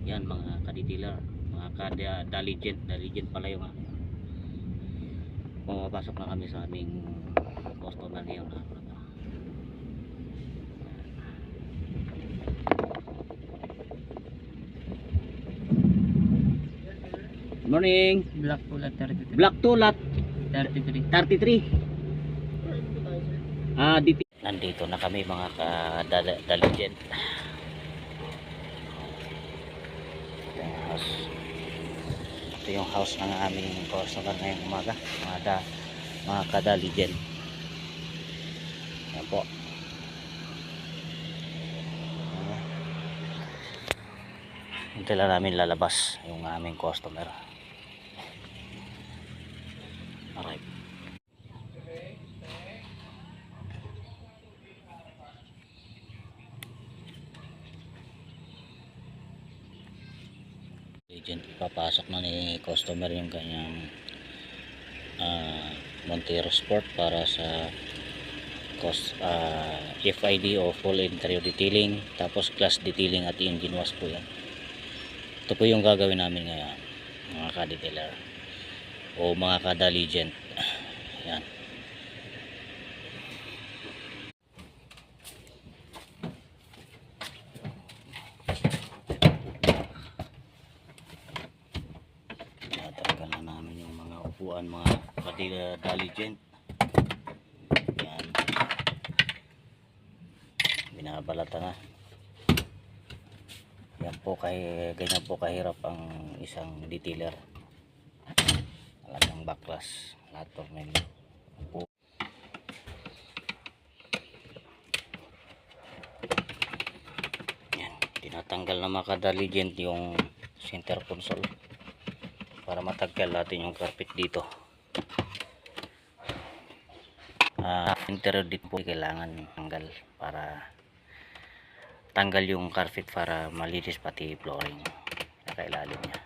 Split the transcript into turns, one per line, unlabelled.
Yan mga kadetailer, mga daligent pala yung pumapasok na kami sa aming customer ngayon. Morning.
Black Tulat 33.
Black Tulat
33.
33. Nandito na kami mga ka-daligent. Ito yung house ng aming customer ngayong umaga, mga ka-daligent. Yan po. Hintay lang namin lalabas yung aming customer. Alright. Agent, papasok na ni customer yung kanyang Montero Sport para sa FID o full interior detailing, tapos glass detailing at engine wash po yan. Ito po yung gagawin namin ngayon mga ka-detailer o mga ka-daligent. Yan. Natanggal na namin yung mga upuan mga ka-daligent. Yan. Binabalata na. Yan po ganyan po kahirap ang isang detailer. Talagang backlash lahat po may yan, tinatanggal na mga ka-daligent yung center console para matanggal natin yung carpet dito. Interior din po kailangan tanggal para tanggal yung carpet para malinis pati flooring sa kailalim niya.